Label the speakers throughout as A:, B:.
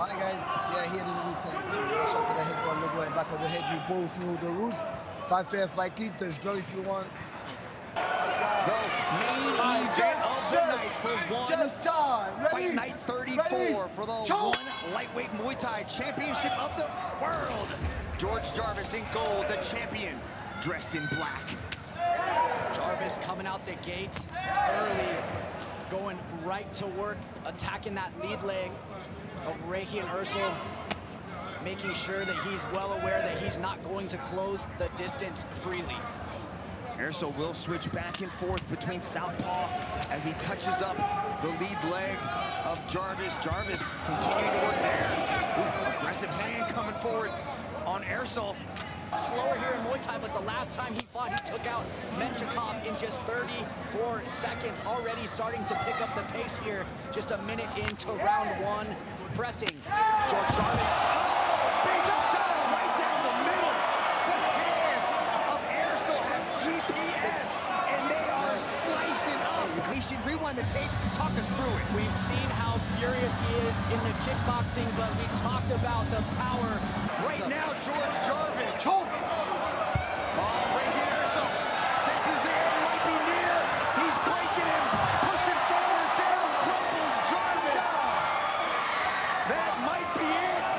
A: Hi guys, yeah, here in the meantime. Watch out for the head ball, logo and back of the head. You both know the rules. Fight fair, fight clean, touch glow if you want.
B: The main event of the night for one Fight Night 34 for the one lightweight Muay Thai championship of the world. George Jarvis in gold, the champion, dressed in black.
C: Jarvis coming out the gates early, going right to work, attacking that lead leg of Regian Eersel, making sure that he's well aware that he's not going to close the distance freely.
B: Eersel will switch back and forth between southpaw as he touches up the lead leg of Jarvis. Jarvis continuing to work there. Ooh, aggressive hand coming forward on Eersel.
C: Slower here in Muay Thai, but the last time he fought, he took out Menchikov in just 34 seconds. Already starting to pick up the pace here, just a minute into round one. Pressing, George Jarvis.
B: Oh, big shot right down the middle. The hands of Eersel have GPS, and they are slicing up. We should rewind the tape, talk us through it.
C: We've seen how furious he is in the kickboxing, but we talked about the power.
B: Right now, George Jarvis. Oh, Regian Eersel senses the end might be near. He's breaking him, pushing forward, down crumbles Jarvis. That might be it.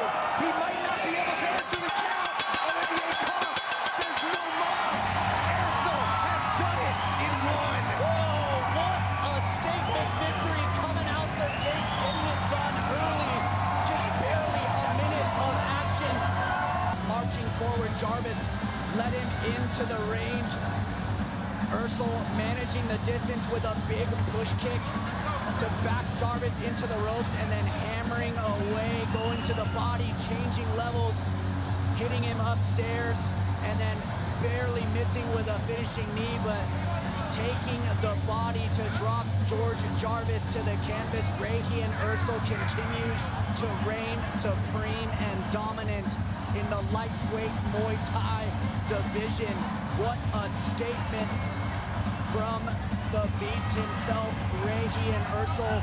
B: He might not be able to answer the count. Olivier Cost says no mas. Eersel has done it in one.
C: Whoa, what a statement victory coming out the gates, getting it done early. Just barely a minute of action. Marching forward, Jarvis led him into the range. Eersel managing the distance with a big push kick to back Jarvis into the ropes and then hammering away, going to the body, changing levels, hitting him upstairs, and then barely missing with a finishing knee, but taking the body to drop George Jarvis to the canvas. Regian Eersel continues to reign supreme and dominant in the lightweight Muay Thai division. What a statement from the beast himself, Regian Eersel.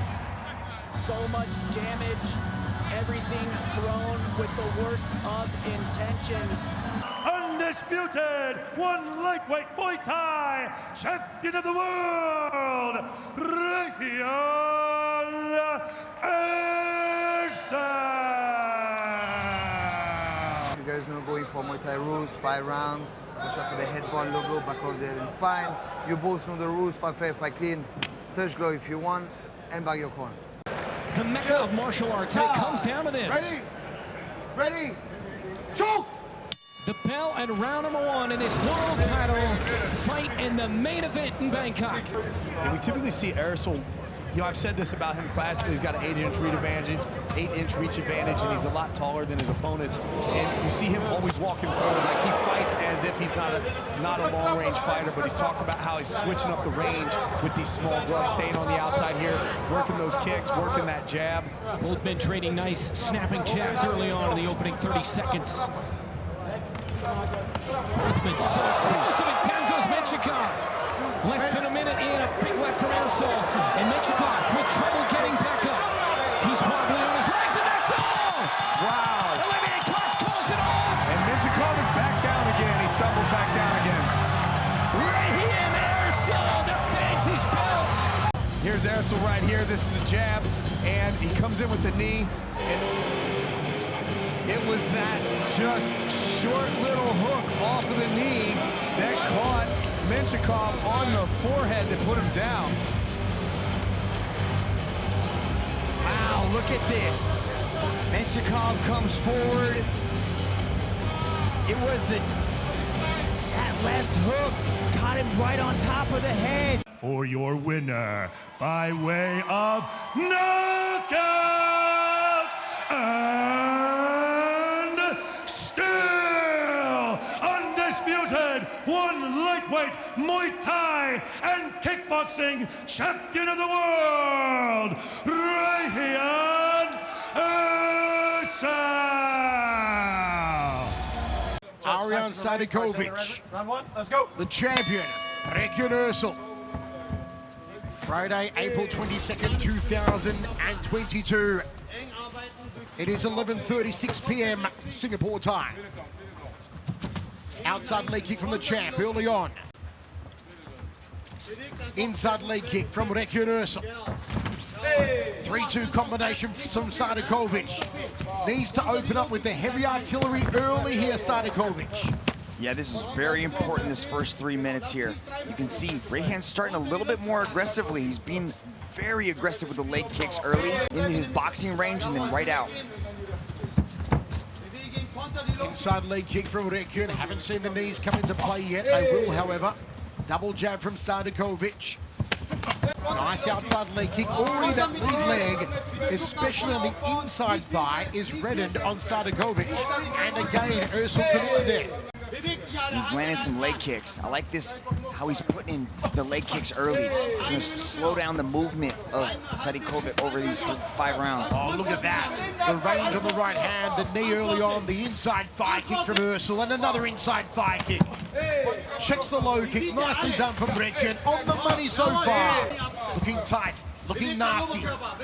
C: So much damage, everything thrown with the worst of intentions.
D: Undisputed one lightweight Muay Thai champion of the world, Regian Eersel.
A: You guys know going for Muay Thai rules, 5 rounds. Watch out for the head ball, logo, back of the head and spine. You both know the rules, fight fair, fight clean. Touch glow if you want, and back your corner.
E: The mecca of martial arts, and it comes down to this.
A: Ready, choke!
E: The bell at round number 1 in this world title fight in the main event in Bangkok.
F: And we typically see Eersel, you know, I've said this about him classically, he's got an 8-inch reach advantage, and he's a lot taller than his opponents. And you see him always walking forward, like he fights as if he's not a long-range fighter, but he's talked about how he's switching up the range with these small gloves, staying on the outside here, working those kicks, working that jab.
E: Both men trading nice snapping jabs early on in the opening 30 seconds. Both men so explosive, and down goes Menchikov. Less than a minute in, a big left from Eersel, and Menchikov with trouble getting back up. He's wobbling on his legs, and that's all!
F: Wow.
E: Olivier Cost calls it off!
F: And Menchikov is back down again. He stumbled back down again.
E: Regian Eersel defends his belt!
F: Here's Eersel right here. This is the jab, and he comes in with the knee. And it was that just short little hook off of the knee that caught Menchikov on the forehead that put him down.
B: Wow, look at this. Menchikov comes forward. It was that left hook got him right on top of the head.
D: For your winner, by way of knockout and still undisputed one lightweight Muay Thai and kickboxing champion of the world, Regian Eersel.
G: Arjan Sadakovic, round 1, let's go. The champion, Regian Eersel. Friday, April 22nd, 2022. It is 11:36 p.m. Singapore time. Outside leg kick from the champ early on. Inside leg kick from Regian Eersel. 3-2 combination from Sadakovic. Needs to open up with the heavy artillery early here, Sadakovic.
H: Yeah, this is very important, this first 3 minutes here. You can see Regian's starting a little bit more aggressively. He's being very aggressive with the leg kicks early into his boxing range and then right out.
G: Inside leg kick from Regian. Haven't seen the knees come into play yet. They will, however. Double jab from Sadakovic. Nice outside leg kick. Already that lead leg, especially on the inside thigh, is reddened on Sadakovic. And again, Eersel connects there.
H: He's landing some leg kicks. I like this, how he's putting in the leg kicks early. It's going to slow down the movement of Sadakovic over these 5 rounds.
G: Oh, look at that. The range on the right hand, the knee early on, the inside thigh kick from Eersel, and another inside thigh kick. Checks the low kick. Nicely done from Regian. On the money so far. Looking tight. Looking nasty.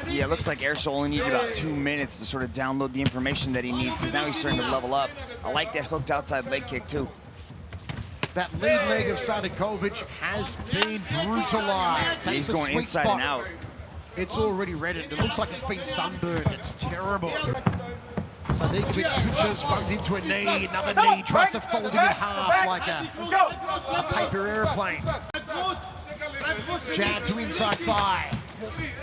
H: Yeah, it looks like Eersel only needed about 2 minutes to sort of download the information that he needs, because now he's starting to level up. I like that hooked outside leg kick, too.
G: That lead leg of Sadakovic has been brutalized. That's
H: He's
G: the
H: going
G: sweet
H: inside
G: spot.
H: and out.
G: It's already reddened. It looks like it's been sunburned. It's terrible. Sadakovic switches, runs into a knee, another knee, tries to fold him in half like a paper airplane. Jab to inside thigh.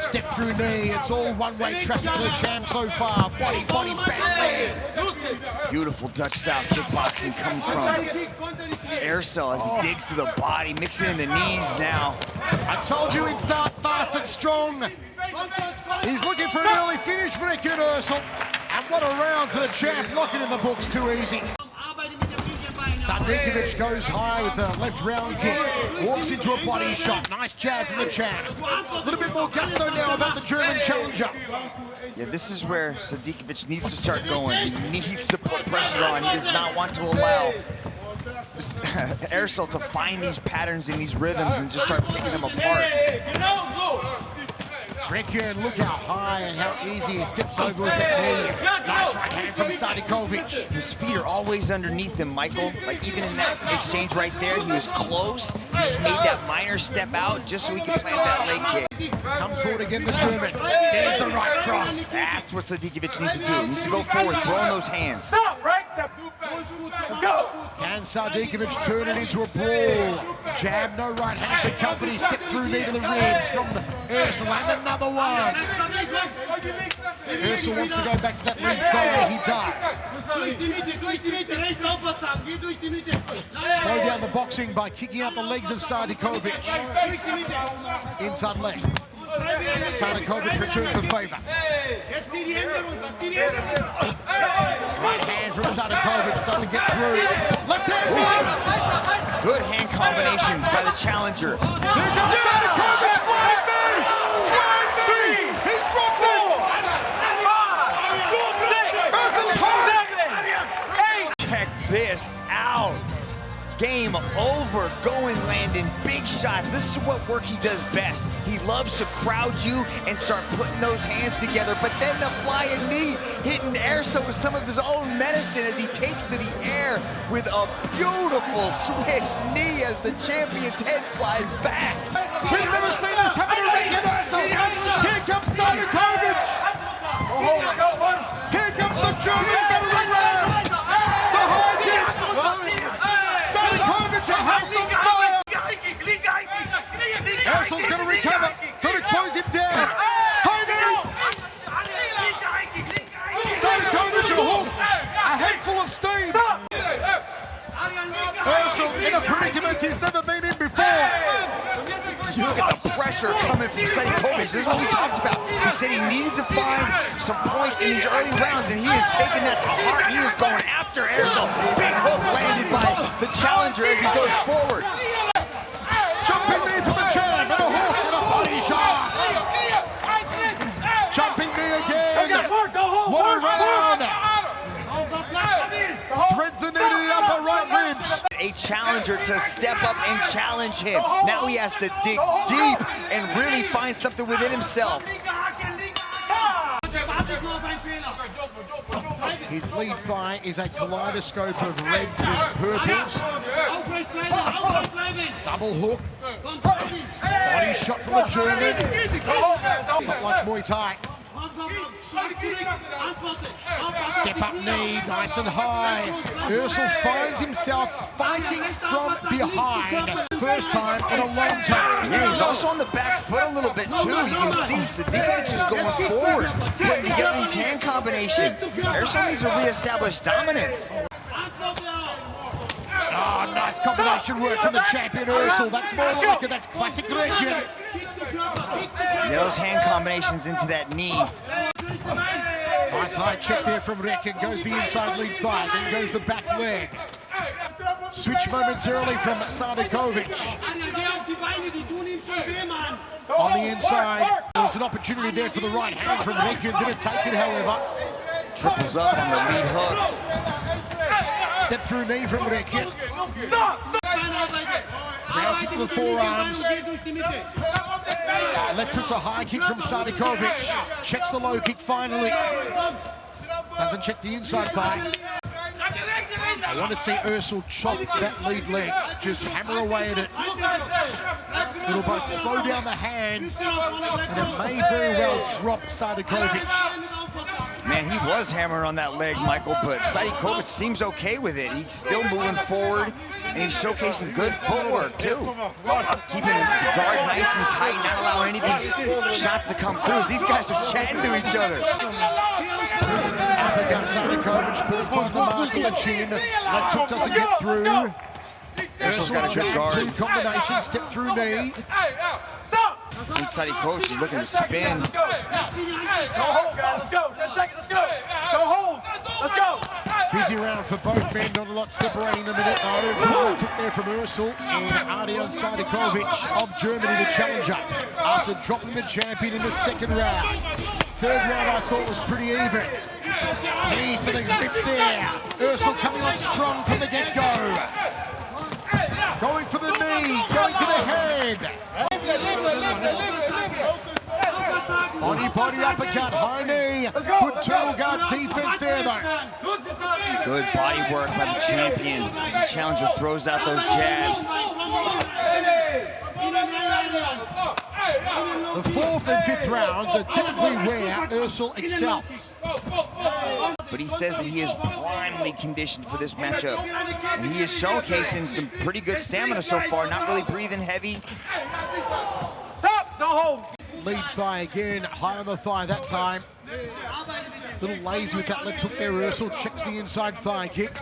G: Step through knee. It's all one-way traffic for the champ so far. Body, back leg.
H: Beautiful Dutch-style kickboxing coming from Eersel as he digs to the body, mixing in the knees now.
G: I told you he'd start fast and strong. He's looking for an early finish for Regian Eersel. And what a round for the champ. Lock it in the books, too easy. Sadakovic goes high with the left round kick. Walks into a body shot. Nice jab from the champ. A little bit more gusto now about the German challenger.
H: Yeah, this is where Sadakovic needs to start going. He needs to put pressure on. He does not want to allow Eersel to find these patterns and these rhythms and just start picking them apart.
G: Regian, look how high and how easy he steps over with that knee. Nice right hand from Sadakovic.
H: His feet are always underneath him, Michael. Like even in that exchange right there, he was close. He made that minor step out just so he could plant that leg kick.
G: Comes forward again, the German. There's the right cross.
H: That's what Sadakovic needs to do. He needs to go forward, throwing those hands.
I: Let's go.
G: Can Sadakovic turn it into a brawl? Jab, no right hand for company. Step through knee to the ribs from the Eersel, and another one. Eersel wants to go back to that lead thigh. He does. Slow down the boxing by kicking out the legs of Sadakovic. Inside leg. Sadakovic returns the favour. Right hand from Sadakovic doesn't get through. Left hand does.
H: Good hand combinations by the challenger.
G: Here comes Sadakovic, flying knee! Flying knee! He's dropped it!
H: Check this out. Game over. Going landing big shots. This is what work he does best. He loves to crowd you and start putting those hands together, but then the flying knee hitting Eersel with some of his own medicine as he takes to the air with a beautiful Swiss knee as the champion's head flies back.
G: We've never seen this happen to Regian Eersel. Here comes Sadakovic. Here comes the German veteran Ram. The high kick. Sadakovic, a house on fire. Eersel's going to recover. Going to close him down. High knee. Sadakovic, a hook. A handful of steam. Eersel in a predicament he's never been in before.
H: You look at the pressure coming from Sadakovic. This is what we talked about. He said he needed to find some points in these early rounds, and he has taken that to heart. He is going after Eersel. Big hook landed by the challenger as he goes forward.
G: Jumping knee from the champ, and a hook and a body shot. Jumping knee again. What a round. Threads the knee to the upper right ribs.
H: A challenger to step up and challenge him. Now he has to dig deep and really find something within himself.
G: His lead thigh is a kaleidoscope of reds and purples. Double hook. Body shot from the German. Not like Muay Thai. Step up knee, nice and high. Eersel finds himself fighting from behind. First time in a long time.
H: Yeah, he's also on the back foot a little bit too. You can see Sadikovic is going forward, putting together these hand combinations. Eersel needs to reestablish dominance.
G: Oh, nice combination work from the champion Eersel. That's more like it. That's classic Regian.
H: Yeah, those hand combinations into that knee.
G: Nice high check there from Regian. Goes the inside lead thigh, then goes the back leg. Switch momentarily from Sadikovic. On the inside, there was an opportunity there for the right hand from Regian. Didn't take it, however.
H: Triples up on the lead hook.
G: Step through knee from Regian. Round kick to the forearms. Left hook to high kick from Sadikovic. Checks the low kick finally. Doesn't check the inside thigh. I want to see Eersel chop that lead leg. Just hammer away at it. It'll both slow down the hands and it may very well drop Sadikovic.
H: Man, he was hammering on that leg, Michael, but Sadikovic seems okay with it. He's still moving forward, and he's showcasing good footwork, too. Keeping the guard nice and tight, not allowing any of these shots to come through. These guys are chatting to each other.
G: Uppercut Sadikovic could have found the mark on the chin. Left hook doesn't get through.
H: Eersel's got a good guard.
G: Two combination, step through knee.
I: Stop!
H: And Sadikovic is looking to spin.
I: Go hold, guys. Let's go. 10 seconds. Let's go. Go hold. Let's go.
G: Busy round for both men. Not a lot separating them in it. Good took there from Eersel and Ardian Sadikovic of Germany, the challenger, after dropping the champion in the second round. Third round I thought was pretty even. Knees to the ribs there. Eersel coming on strong from the get-go. Going for the knee, going to the head. Body uppercut, high knee. Good turtle guard defense there though.
H: Good body work by the champion. As the challenger throws out those jabs.
G: The fourth and fifth rounds are typically where Eersel excels.
H: But he says that he is primely conditioned for this matchup. And he is showcasing some pretty good stamina so far, not really breathing heavy.
I: Stop! Don't hold!
G: Lead thigh again, high on the thigh that time. A little lazy with that left hook there, Eersel. Checks the inside thigh kick.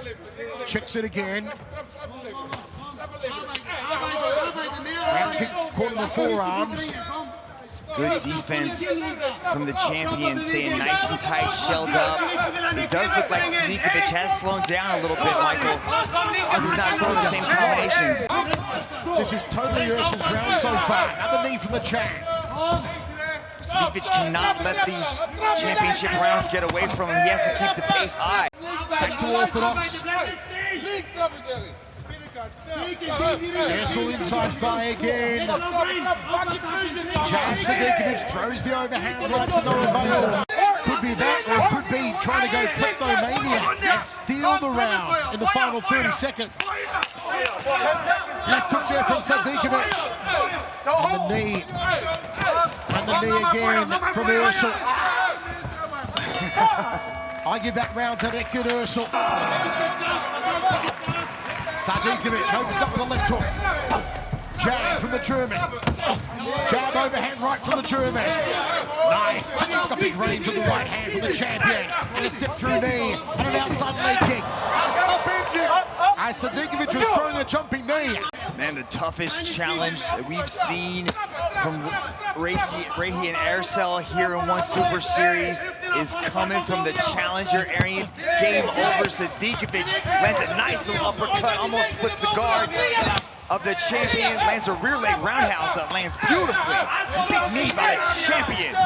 G: Checks it again. Round kick caught in the forearms.
H: Good defense from the champion, staying nice and tight, shelled up. It does look like Sadikovic has slowed down a little bit, Michael. He's not throwing the same combinations.
G: This is totally Eersel's round so far. Another knee from the champ.
H: Sadikovic cannot let these championship rounds get away from him. He has to keep the pace high.
G: Back to orthodox. Eersel inside thigh again. Jab Sadikovic throws the overhand right to no avail. Could be that, or it could be trying to go kleptomania and steal the round in the final 30 seconds. Left hook there from Sadikovic. And the knee. And the knee again from Eersel. I give that round to Regian Eersel. Sadikovic opens up with a left hook. Jab from the German. Jab overhand right from the German. Nice telescopic range of the right hand from the champion. And a step through knee and an outside leg kick. Upending as Sadikovic was throwing a jumping knee.
H: Man, the toughest challenge that we've seen from Regian Eersel here in One Super Series is coming from the challenger area. Game over. Sadikovic lands a nice little uppercut, almost flips the guard of the champion, lands a rear leg roundhouse that lands beautifully. Big knee by the champion.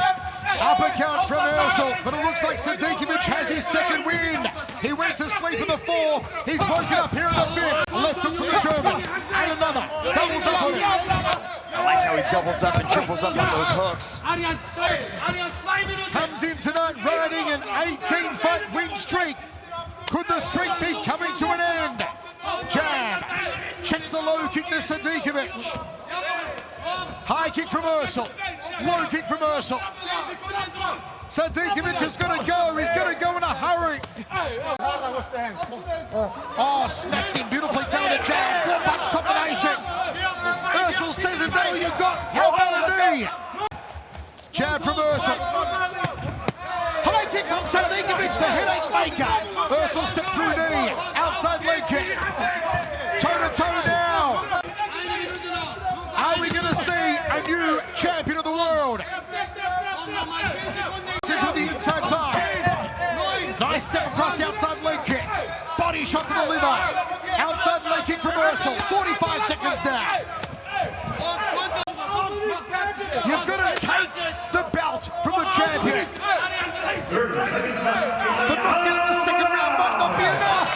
G: Uppercut from Eersel, but it looks like Sadikovic has his second win. He went to sleep in the fourth. He's woken up here in the fifth. Left hook from the German. And another. Doubles up on it.
H: I like how he doubles up and triples up on those hooks.
G: Comes in tonight riding an 18-fight win streak. a low kick to Sadikovic. High kick from Eersel. Low kick from Eersel. Sadikovic is going to go. He's going to go in a hurry. Oh, smacks him beautifully down the jab. 4-punch combination. Eersel says, is that all you got? How about a knee? Jab from Eersel. High kick from Sadikovic, the headache maker. Eersel step through knee. Outside leg kick. Toe-to-toe now. Are we going to see a new champion of the world? This is with the inside thigh. Nice step across the outside leg kick. Body shot to the liver. Outside leg kick from Eersel. 45 seconds now. You've got to take the belt from the champion. The knockdown in the second round might not be enough.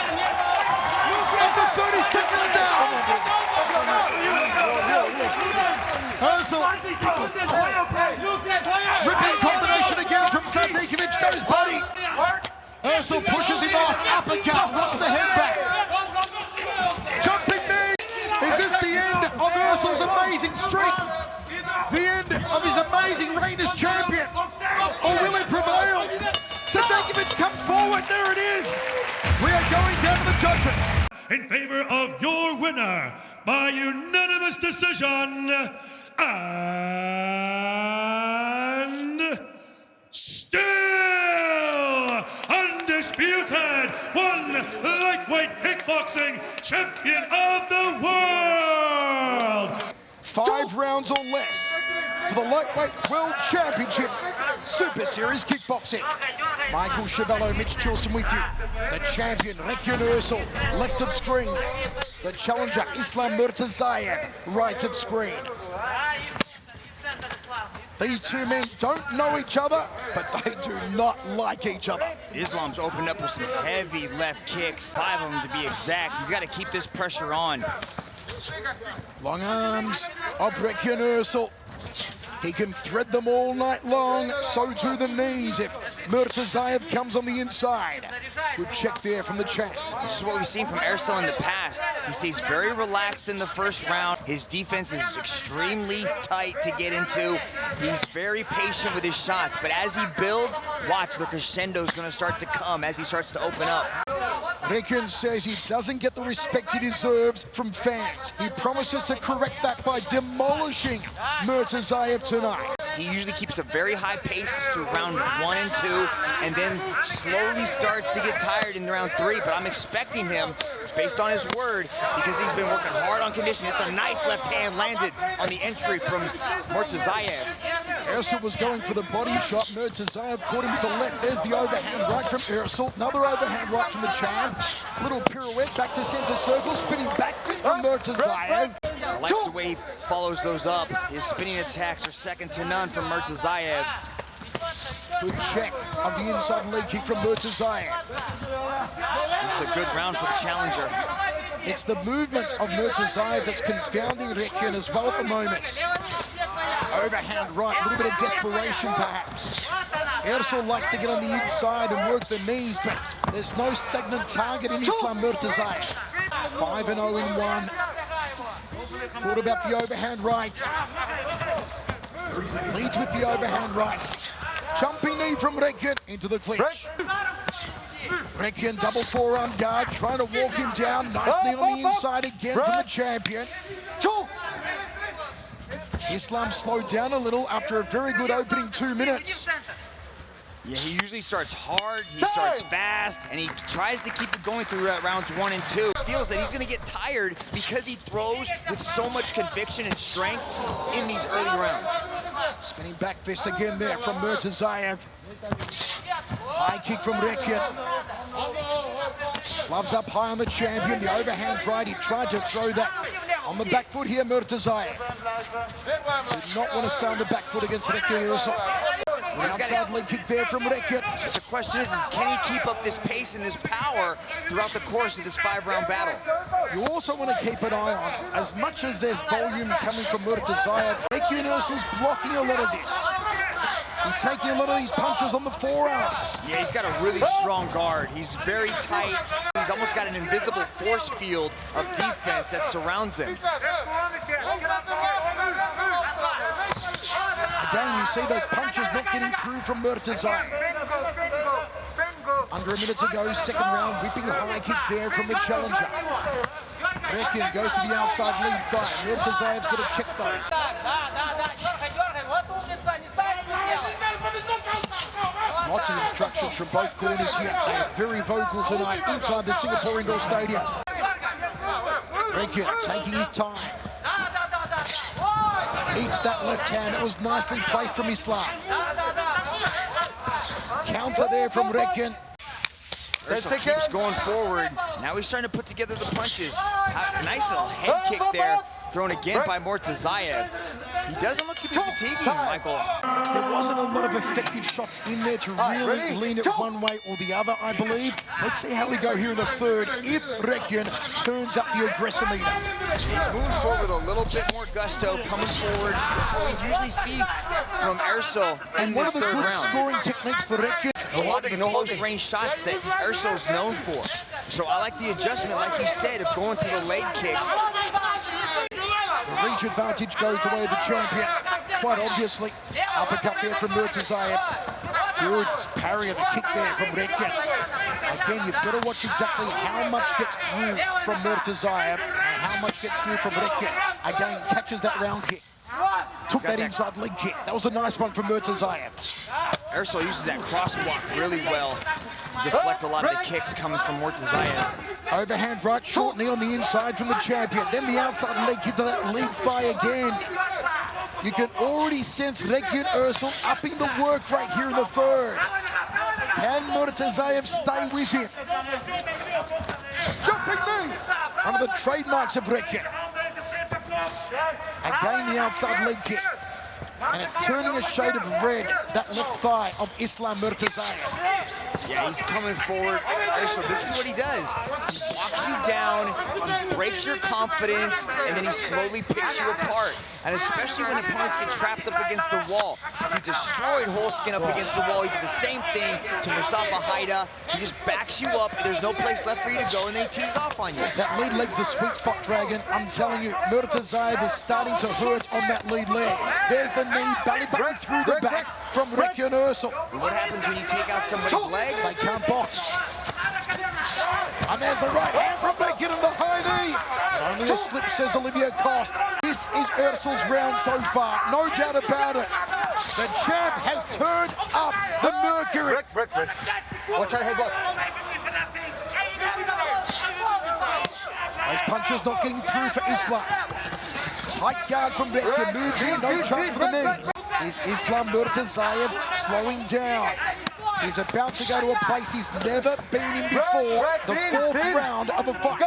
G: Under 30 seconds now. Eersel. Ripping combination again from Sadikovic. Goes body. Eersel pushes him off. Uppercut. Knocks the head back. Jumping knee. Is this the end of Eersel's amazing streak? The end of his amazing reign as champion? Or will it prevail? Sadikovic comes forward. There it is. We are going down to the judges.
D: In favor of your winner by unanimous decision, and still undisputed one lightweight kickboxing champion of the world.
G: 5 rounds or less for the lightweight world championship Super Series kickboxing. Michael Chiavello, Mitch Chilson with you. The champion, Regian Eersel, left of screen. The challenger, Islam Murtazaev, right of screen. These two men don't know each other, but they do not like each other.
H: Islam's opened up with some heavy left kicks, 5 of them to be exact. He's got to keep this pressure on.
G: Long arms of Regian Eersel. He can thread them all night long, so do the knees if Murtazaev comes on the inside. Good check there from the champ.
H: This is what we've seen from Eersel in the past. He stays very relaxed in the first round. His defense is extremely tight to get into. He's very patient with his shots, but as he builds, watch, the crescendo is going to start to come as he starts to open up.
G: Regian says he doesn't get the respect he deserves from fans. He promises to correct that by demolishing Murtazaev tonight.
H: He usually keeps a very high pace through round 1 and 2, and then slowly starts to get tired in round 3, but I'm expecting him, based on his word, because he's been working hard on conditioning. It's a nice left hand landed on the entry from Murtazaev.
G: Eersel was going for the body shot. Murtazaev caught him with the left. There's the overhand right from Eersel. Another overhand right from the champ. Little pirouette back to center circle. Spinning back fist from Murtazaev.
H: I like the way he follows those up. His spinning attacks are second to none from Murtazaev.
G: Good check of the inside leg kick from Murtazaev.
H: This is a good round for the challenger.
G: It's the movement of Murtazaev that's confounding Regian as well at the moment. Overhand right, a little bit of desperation perhaps. Eersel likes to get on the inside and work the knees, but there's no stagnant target in Islam Murtazaev. 5-0 in 1. Thought about the overhand right. Leads with the overhand right. Jumping knee from Regian into the clinch. Regian double forearm guard, trying to walk him down. Nice knee on the inside again from the champion. Islam slowed down a little after a very good opening 2 minutes.
H: Yeah, he usually starts hard, he starts fast, and he tries to keep it going through rounds 1 and 2. Feels that he's going to get tired because he throws with so much conviction and strength in these early rounds.
G: Spinning back fist again there from Murtazaev. High kick from Regian. Gloves up high on the champion. The overhand right, he tried to throw that on the back foot here, Murtazaev. Did not want to stay on the back foot against Regian Eersel. Outside leg kick there from Regian.
H: The question is can he keep up this pace and this power throughout the course of this 5-round battle?
G: You also want to keep an eye on, as much as there's volume coming from Murtazaev, Regian Eersel's blocking a lot of this. He's taking a lot of these punches on the forearms.
H: Yeah, he's got a really strong guard. He's very tight. He's almost got an invisible force field of defense that surrounds him.
G: Again, you see those punches not getting through from Murtazaev. Under a minute to go, second round, whipping a high kick there from the challenger. Regian goes to the outside lead thigh. Murtazaev's got to check those. Lots of instructions from both corners here. They are very vocal tonight inside the Singapore Indoor Stadium. Regian taking his time. Eats that left hand. That was nicely placed from Islam. Counter there from Regian.
H: Eersel keeps going forward. Now he's starting to put together the punches. A nice little head kick there, thrown again by Murtazaev. He doesn't look to be fatiguing, Michael.
G: There wasn't a lot of effective shots in there to really lean it one way or the other, I believe. Let's see how we go here in the third if Regian turns up the aggressor meter.
H: He's moving forward with a little bit more gusto, coming forward. This is what we usually see from Eersel in this third round.
G: And one of the good scoring techniques for Regian.
H: A lot of the close-range shots that Eersel's known for. So I like the adjustment, like you said, of going to the leg kicks.
G: The reach advantage goes the way of the champion. Quite obviously. Uppercut there from Murtazaev. Good parry of the kick there from Regian. Again, you've got to watch exactly how much gets through from Murtazaev and how much gets through from Regian. Again, catches that round kick. Took that inside leg kick. That was a nice one from Murtazaev.
H: Eersel uses that cross block really well to deflect a lot of the kicks coming from Murtazaev.
G: Overhand right, short knee on the inside from the champion. Then the outside leg kick to that lead thigh again. You can already sense Regian Eersel upping the work rate here in the third. Can Murtazaev stay with him? Jumping knee! One of the trademarks of Regian. Again, the outside leg kick. And it's turning a shade of red, that left thigh of Islam Murtazaev.
H: Yeah, he's coming forward. Eersel, this is what he does. He walks you down, he breaks your confidence, and then he slowly picks you apart. And especially when opponents get trapped up against the wall. He destroyed Holskin up against the wall. He did the same thing to Mustafa Haida. He just backs you up, and there's no place left for you to go, and then he tees off on you.
G: That lead leg's the sweet spot, Dragon. I'm telling you, Murtazaev is starting to hurt on that lead leg. There's the knee, belly button through the back from Regian Eersel.
H: And what happens when you take out somebody's legs?
G: They can't box. And there's the right hand from Regian and the high knee. Only a slip, says Olivia Cost. This is Eersel's round so far, no doubt about it. The champ has turned up the mercury.
I: Watch out, headbutt.
G: Those punches not getting through for Islam. Tight guard from Regian, moves in, no chance for the knee. Is Islam Murtazaev slowing down. He's about to go to a place he's never been in before, the fourth round of a fight.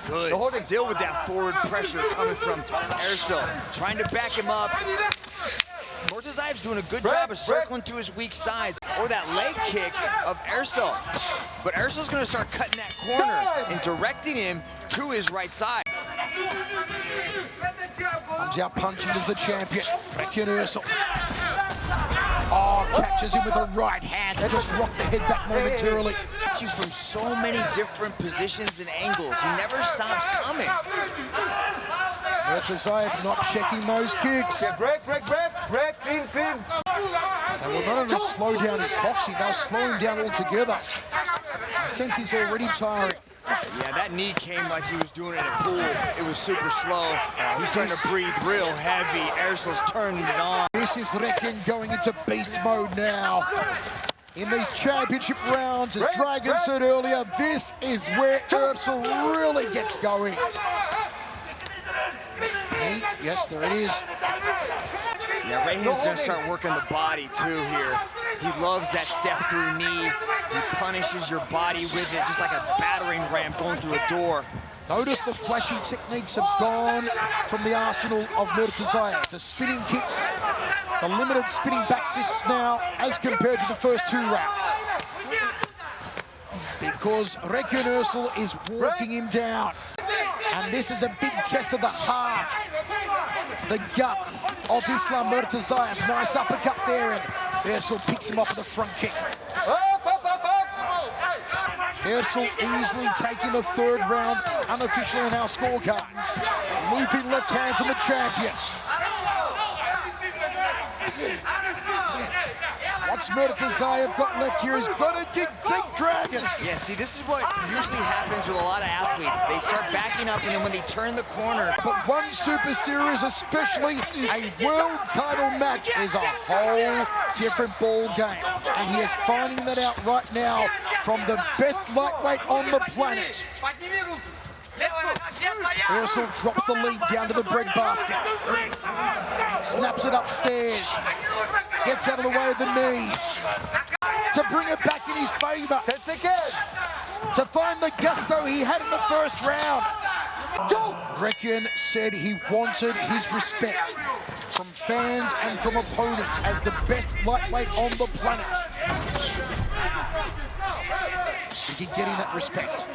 H: Good, still with that forward pressure coming from Eersel, trying to back him up. Murtazaev's doing a good job of circling to his weak sides, or that leg kick of Eersel. But Eersel's gonna start cutting that corner and directing him to his right side.
G: Comes out punching as the champion, Regian Eersel. Oh, catches him with a right hand that just rocked the head back momentarily.
H: You from so many different positions and angles. He never stops coming.
G: Murtazaev not checking those kicks.
I: Break, clean.
G: They will not only slow down his boxing, they'll slow him down altogether. Since he's already tiring.
H: Yeah, that knee came like he was doing it in a pool. It was super slow. He's starting to breathe real heavy. Eersel's turning it on.
G: This is Regian going into beast mode now. In these championship rounds, as Dragon said earlier, this is where Eersel really gets going. Knee, yes, there it is.
H: Yeah, Regian's going to start working the body too here. He loves that step through knee. He punishes your body with it, just like a battering ram going through a door.
G: Notice the flashy techniques have gone from the arsenal of Murtazaev. The spinning kicks, the limited spinning back fists now as compared to the first two rounds. Because Regian Eersel is walking him down. And this is a big test of the heart. the guts of Islam Murtazaev. Nice uppercut there, and Eersel picks him off with a front kick. Eersel easily taking the third round, unofficially in our scorecard. Looping left hand from the champion. What's Murtazaev got left here? He's got a dig deep dragon.
H: Yeah, see, this is what usually happens with a lot of athletes. They start backing up, and then when they turn the corner.
G: But one Super Series, especially a world title match, is a whole different ball game. And he is finding that out right now from the best lightweight on the planet. Eersel drops the lead down to the breadbasket. Snaps it upstairs. Gets out of the way of the knee. To bring it back in his favour. To find the gusto he had in the first round. Regian said he wanted his respect from fans and from opponents as the best lightweight on the planet. Is he getting that respect?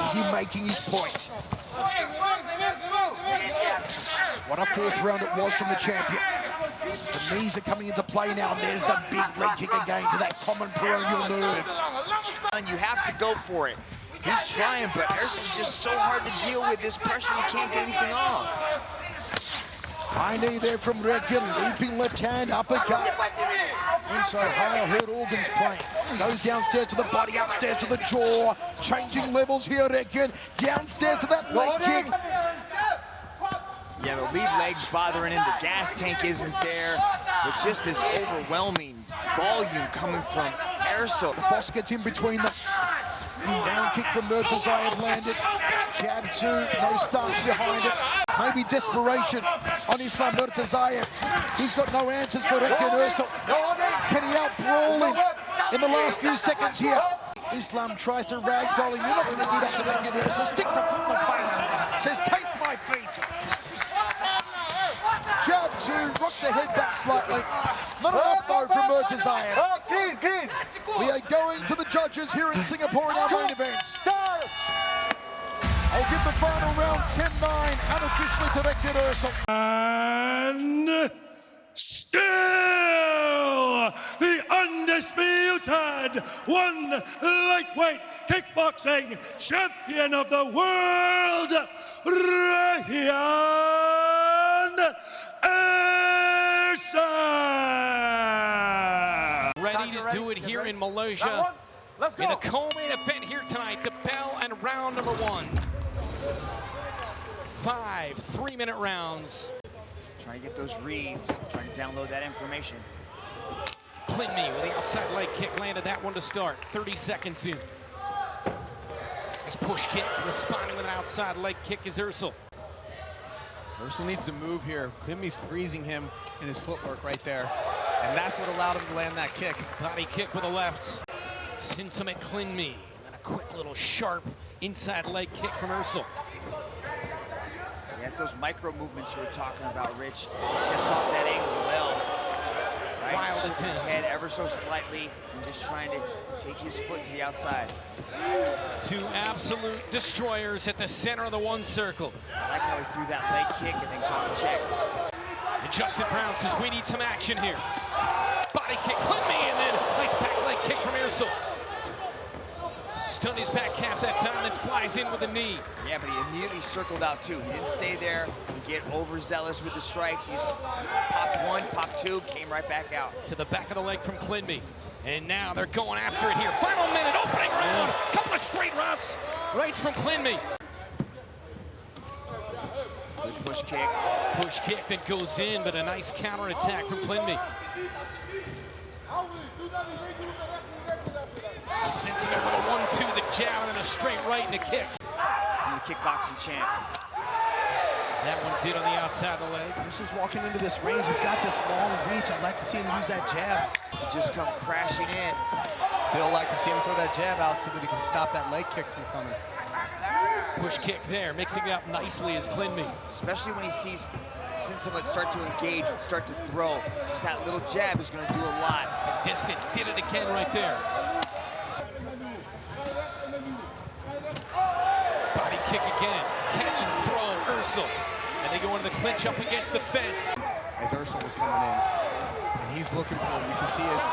G: Is he making his point? What a fourth round it was from the champion. The knees are coming into play now, and there's the big leg kick again to that common peroneal nerve.
H: And you have to go for it. He's trying, but Eersel's just so hard to deal with this pressure. You can't get anything off.
G: High knee there from Regian, leaping left hand, uppercut. Inside high, heard organs playing. Goes downstairs to the body, upstairs to the jaw. Changing levels here, Regian. Downstairs to that leg kick.
H: Yeah, the lead leg's bothering him. The gas tank isn't there. But just this overwhelming volume coming from Eersel.
G: The boss gets in between them. Down kick from Murtazaev landed. Jab two, no stance behind it. Maybe desperation on Islam Murtazaev. He's got no answers for Regian Eersel. Can he out-brawl him in the last few seconds here? Islam tries to ragdoll him. You're not going to do that to Regian Eersel. Sticks a foot in the face. Says, taste my feet. Jab two, rock the head back slightly. Not enough though from Murtazaev. We are going to the judges here in Singapore in our main event. I'll give the final round 10-9 unofficially to Regian Eersel.
D: And still the undisputed one lightweight kickboxing champion of the world, Regian Eersel.
E: Ready to do it here in Malaysia.
I: Let's go.
E: In a co-main event here tonight, the bell and round number one. 5 3-minute rounds.
H: Trying to get those reads, trying to download that information.
E: Clinton with the outside leg kick landed that one to start. 30 seconds in. His push kick, responding with an outside leg kick is Eersel.
F: Eersel needs to move here. Klimmi's freezing him in his footwork right there. And that's what allowed him to land that kick.
E: Body kick with a left. Sinsumet Klinmi. And then a quick little sharp inside leg kick from Eersel.
H: Yeah, it's those micro movements you were talking about, Rich. He steps off that angle well. Right?
E: Wild
H: Shifts his
E: attempt.
H: head ever so slightly and just trying to take his foot to the outside.
E: Two absolute destroyers at the center of the one circle.
H: I like how he threw that leg kick and then caught a check.
E: And Justin Brown says we need some action here. Body kick, Klinmi, and then nice back leg kick from Eersel. Stunned his back calf that time, then flies in with a knee.
H: Yeah, but he immediately circled out too. He didn't stay there and get overzealous with the strikes. He just popped one, popped two, came right back out.
E: To the back of the leg from Klinmi. And now they're going after it here. Final minute, opening round. Couple of straight rights from Klinmi.
H: Good push kick.
E: Push kick that goes in, but a nice counterattack from Klinmi. Sinsumet with a 1-2, the jab, and then a straight right and a kick.
H: From the kickboxing champ.
E: That one did on the outside of the leg.
F: Eersel's walking into this range. He's got this long reach. I'd like to see him use that jab.
H: To just come crashing in.
F: Still like to see him throw that jab out so that he can stop that leg kick from coming.
E: Push kick there, mixing it up nicely as Klinmi.
H: Especially when he sees Sinsumet start to engage and start to throw. Just that little jab is going to do a lot.
E: Distance, did it again right there. Body kick again, catch and throw, Eersel. And they go into the clinch up against the fence.
F: As Eersel was coming in, and he's looking for him. You can see it's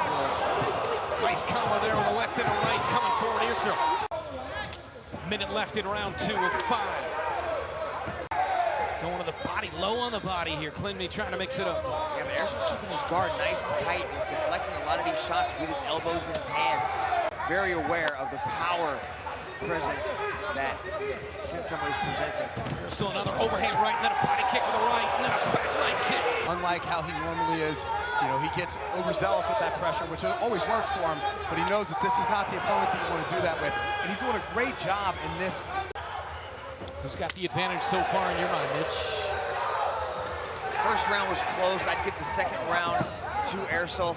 E: Nice combo there with a left and a right coming forward, Eersel. Minute left in round 2 of 5. Going to the body, low on the body here. Clinby trying to mix it up.
H: Yeah, but Eersel's keeping his guard nice and tight. He's deflecting a lot of these shots with his elbows and his hands. Very aware of the power presence that Sinsummer is presenting.
E: Eersel another overhand right, and then a body kick with a right, and then a back right kick.
F: unlike how he normally is. You know, he gets overzealous with that pressure, which always works for him, but he knows that this is not the opponent that you want to do that with. And he's doing a great job in this.
E: Who's got the advantage so far in your mind, Mitch?
H: First round was close. I'd give the second round to Eersel.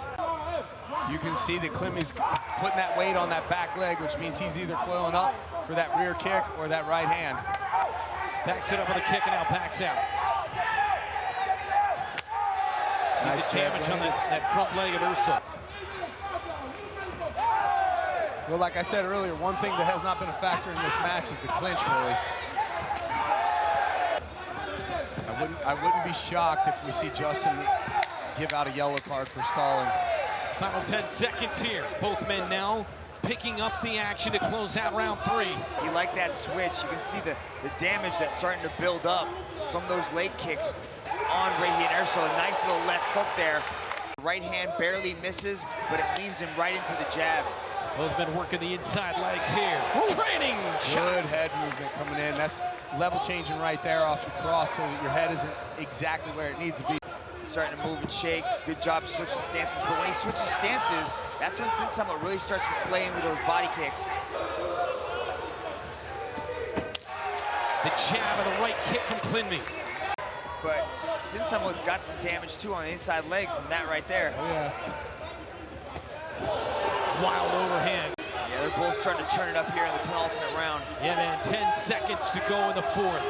F: You can see that Clemmy's putting that weight on that back leg, which means he's either coiling up for that rear kick or that right hand.
E: Backs it up with a kick and now backs out. See nice the damage on that front leg of Eersel.
F: Well, like I said earlier, one thing that has not been a factor in this match is the clinch, really. I wouldn't be shocked if we see Justin give out a yellow card for stalling.
E: Final 10 seconds here. Both men now picking up the action to close out round 3.
H: You like that switch. You can see the damage that's starting to build up from those leg kicks on Regian Eersel. A nice little left hook there. Right hand barely misses, but it leads him right into the jab.
E: Both men working the inside legs here. Training shots.
F: Good head movement coming in. That's level changing right there off your cross so that your head isn't exactly where it needs to be.
H: Starting to move and shake. Good job switching stances. But when he switches stances, that's when Sinsummer really starts playing with those body kicks.
E: The jab of the right kick from Clinby.
H: But Sinsummer's got some damage too on the inside leg from that right there.
F: Oh yeah.
E: Wild overhand.
H: Yeah, they're both starting to turn it up here in the penultimate round.
E: Yeah, man, 10 seconds to go in the 4th.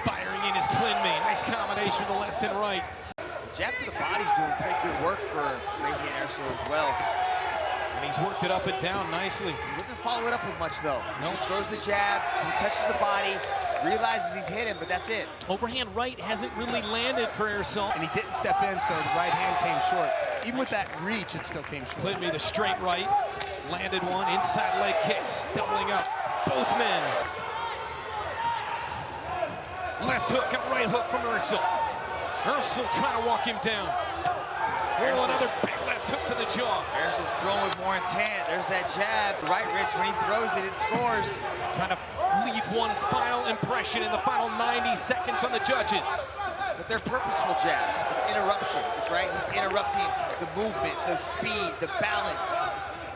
E: Firing in is Clinby. Nice combination of the left and right.
H: The jab to the body's doing pretty good work for Regian Eersel as well.
E: And he's worked it up and down nicely.
H: He doesn't follow it up with much though.
E: Nope.
H: He just throws the jab, he touches the body, realizes he's hit him, but that's it.
E: Overhand right hasn't really landed for Eersel.
F: And he didn't step in, so the right hand came short. Even with that reach, it still came short.
E: Clinby the straight right, landed one, inside leg kicks, doubling up, both men. Left hook and right hook from Eersel. Eersel trying to walk him down. Oh, another big left hook to the jaw.
H: Eersel's throwing with more intent. There's that jab. Right, Rich, when he throws it, it scores.
E: Trying to leave one final impression in the final 90 seconds on the judges.
H: But they're purposeful jabs. It's interruption, right? He's interrupting the movement, the speed, the balance.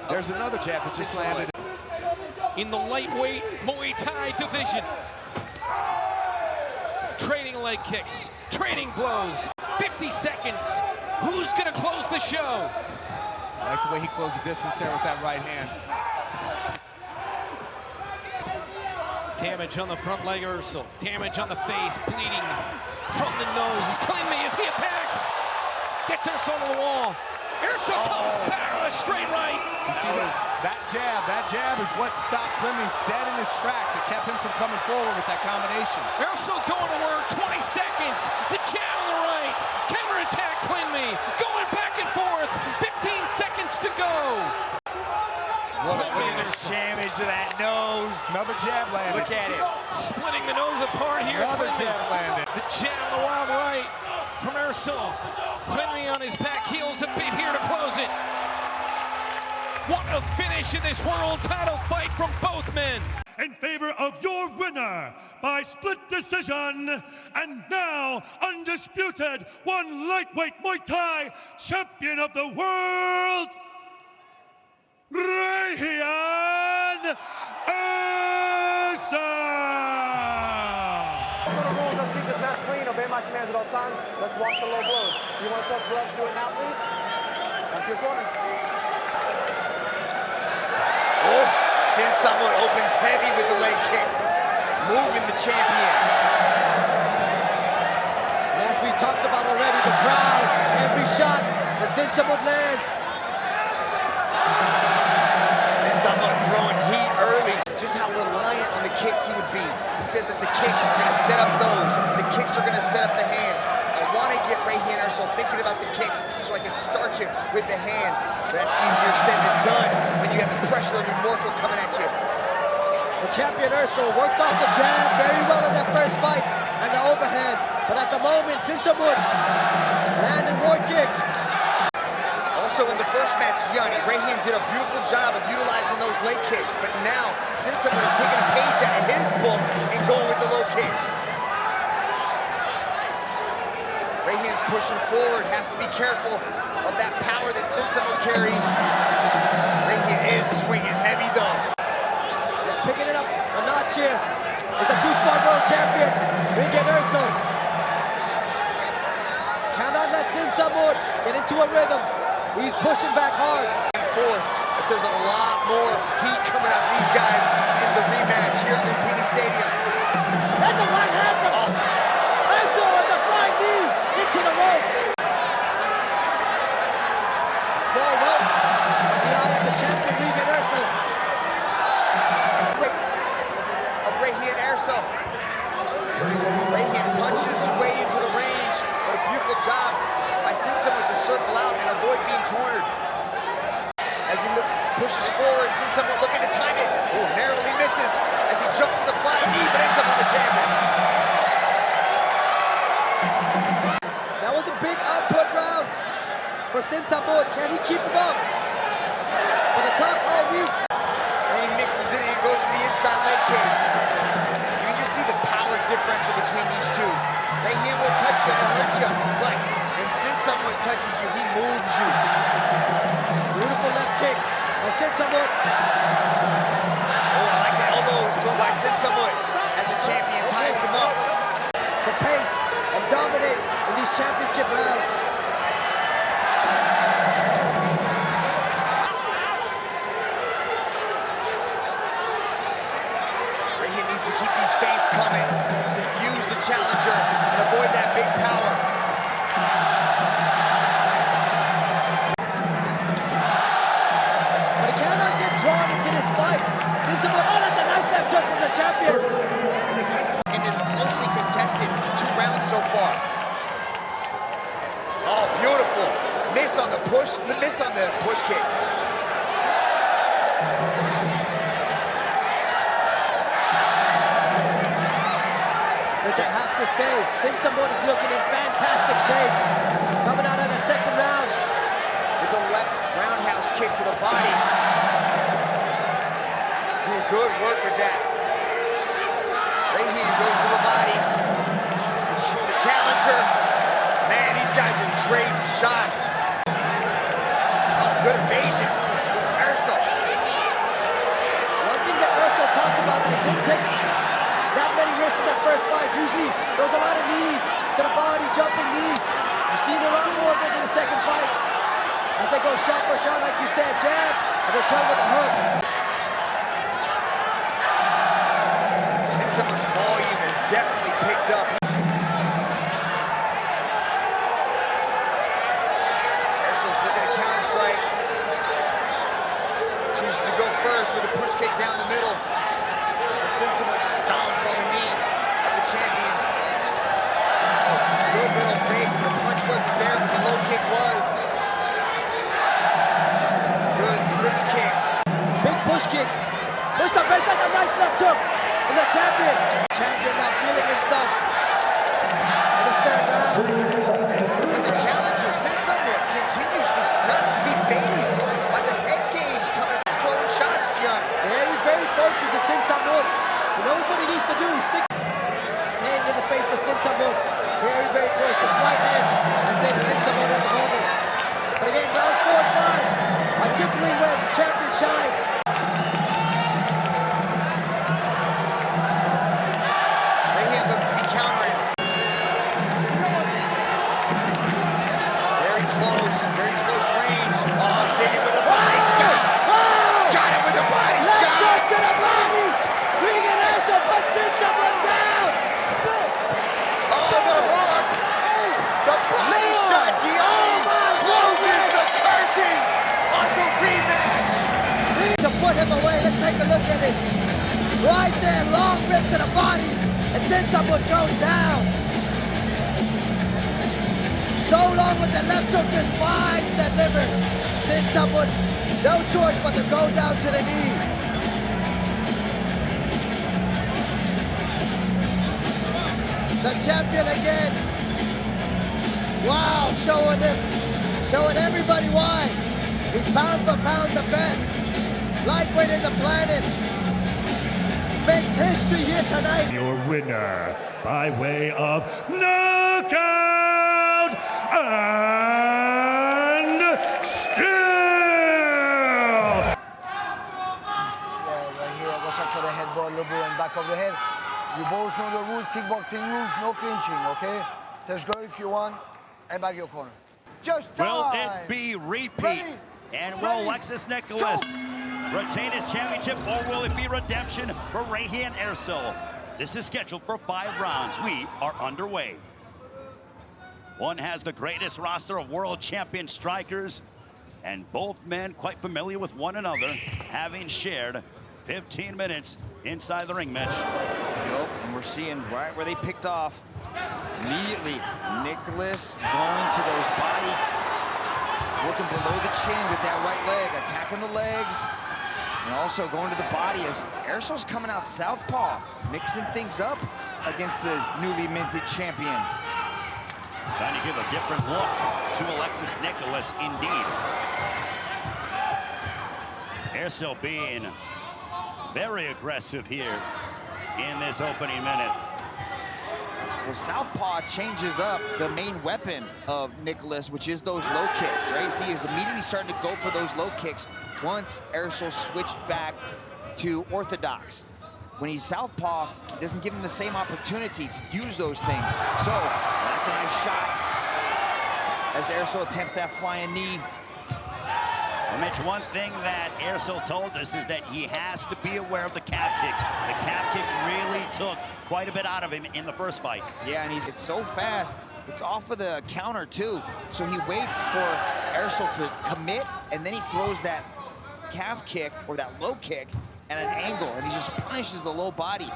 F: There's another jab that just landed.
E: In the lightweight Muay Thai division. Trading leg kicks, trading blows, 50 seconds. Who's gonna close the show?
F: I like the way he closed the distance there with that right hand.
E: Damage on the front leg, Eersel. Damage on the face, bleeding from the nose. Clinby as he attacks. Gets Eersel to the wall. Eersel comes back with a straight right.
F: You see that jab is what stopped Clemmy dead in his tracks. It kept him from coming forward with that combination.
E: Eersel going to work, 20 seconds. The jab on the right. Counterattack Clinby. Going back and forth. 15 seconds to go.
H: Look at the damage to that nose.
F: Another jab landed.
H: Look at it.
E: Splitting the nose apart here.
F: Another jab landed.
E: The jab on the wild right from Eersel. Clinby on his back heels a bit here to close it. What a finish in this world title fight from both men.
D: In favor of your winner by split decision, and now undisputed one lightweight Muay Thai champion of the world, Regian Eersel!
I: Rules, let's keep this match clean, obey my commands at all times. Let's walk the low blows. You want to tell us what else to do it now, please? Back to your corner.
H: Oh, Sinsummer opens heavy with the leg kick. Moving the champion.
C: As we talked about already, the crowd, every shot that Sinsummer lands.
H: Sinsummer throwing heat early. Just how reliant on the kick kicks he would be. He says that the kicks are going to set up those. The kicks are going to set up the hands. I want to get Regian Eersel thinking about the kicks so I can start you with the hands. But that's easier said than done when you have the pressure of your mortal coming at you.
I: The champion Eersel worked off the jab very well in that first fight and the overhand. But at the moment, Sinsamut landed more kicks.
H: Also in the first match, Gianni, Regian did a beautiful job of utilizing those leg kicks. But now, Sinsamut is taking a page out of his book and going with the low kicks. Regian's pushing forward, has to be careful of that power that Sinsamut carries. Regian is swinging heavy though.
I: Picking it up a notch here is the two-sport world champion, Regian Eersel. Cannot let Sinsamut get into a rhythm. He's pushing back hard.
H: And forth, but there's a lot more heat coming out of these guys in the rematch here at Lumpini Stadium.
I: That's a right hand from Eersel with the flying knee into the ropes. Small rope from the eye of the champion, Regian Eersel.
H: Of Regian Eersel. Regian punches his way into the range. What a beautiful job by Sinsamut to circle out and avoid being cornered. As he pushes forward, Sinsamut looking to time it. Oh, narrowly misses as he jumps with the flying knee, but ends up on the canvas.
I: That was a big output round for Sinsamut. Can he keep him up for the top all week?
H: And he mixes it and he goes to the inside leg kick. You can just see the power differential between these two. Regian will touch you and hurt you, but when Sinsamut touches you, he moves you.
I: Beautiful left kick by Sinsamut.
H: Oh, I like the elbows thrown by Sinsamut as the champion ties him up.
I: The pace and dominate in these championship rounds.
H: Regian needs to keep these feints coming, confuse the challenger, and avoid that big power.
I: But he cannot get drawn into this fight. Sinsamut, oh, that's a nice left hook from the champion.
H: In this closely contested 2 rounds so far. Oh, beautiful. Missed on the push kick.
I: Which I have to say, Sinsamut is looking in fantastic shape. Coming out of the second round.
H: With the left roundhouse kick to the body. Doing good work with that. Regian goes to the body. The challenger. Man, these guys are trading shots. Oh, good evasion. Eersel.
I: One thing that Eersel talked about that he didn't take that many risks in that first fight. Usually, there was a lot of knees to the body, jumping knees. You've seen a lot more of it in the second fight. As they go shot for shot, like you said, jab, and return with a hook.
H: Sinsamut's volume has definitely picked up. Eersel's looking to counter-strike. Chooses to go first with a push kick down the middle. Sinsamut stomps on the knee of the champion. Good little fake. The punch wasn't there, but the low kick was. Good switch kick.
I: Big push kick. Pushed up, that's a nice left hook from the champion. Champion now feeling himself in the third round.
H: But the challenger, Sinsamut, continues to not to be fazed by the head games coming back, throwing shots, Gianni.
I: Very, very focused to Sinsamut. He knows what he needs to do. Staying in the face of Sinsamut. Very, very close. A slight edge, I'd say, to Sinsamut at the moment. But again, round 4 and 5 are typically when the champion shines.
H: Regian looks to be countering. Very close range. Oh, digging with a body shot. Got him with a body shot.
I: Left hook to the body. Regian Eersel puts Sinsamut down.
H: Oh, the hook. The body shot, Gianni. Closes the curtains on the rematch.
I: To put him away. Let's take a look at it. Right there, long rip to the body, and then someone goes down. So long with the left hook, just finds the liver. Then someone, no choice but to go down to the knee. The champion again. Wow, showing everybody why. He's pound for pound the best. Lightweight in the planet. Makes history here tonight.
D: Your winner by way of knockout and still.
A: Yeah, right here. Watch out for the headbutt, elbow, and back of the head. You both know the rules, kickboxing rules, no clinching, okay? Touch go if you want, and back your corner. Just time.
J: Will it be repeat?
A: Ready?
J: And will Alexis Nicholas retain his championship, or will it be redemption for Regian Eersel? This is scheduled for 5 rounds. We are underway. One has the greatest roster of world champion strikers, and both men quite familiar with one another, having shared 15 minutes inside the ring, Mitch.
H: Yep, and we're seeing right where they picked off. Immediately, Nicholas going to those body, working below the chin with that right leg, attacking the legs, and also going to the body as Eersel's coming out southpaw, mixing things up against the newly minted champion.
J: Trying to give a different look to Alexis Nicholas, indeed. Eersel being very aggressive here in this opening minute.
H: Well, southpaw changes up the main weapon of Nicholas, which is those low kicks, right? See, he's immediately starting to go for those low kicks once Eersel switched back to orthodox. When he's southpaw, it doesn't give him the same opportunity to use those things. So, that's a nice shot as Eersel attempts that flying knee.
J: Well, Mitch, one thing that Eersel told us is that he has to be aware of the calf kicks. The calf kicks really took quite a bit out of him in the first fight.
H: Yeah, and it's so fast. It's off of the counter, too. So he waits for Eersel to commit, and then he throws that calf kick or that low kick at an angle, and he just punishes the low body.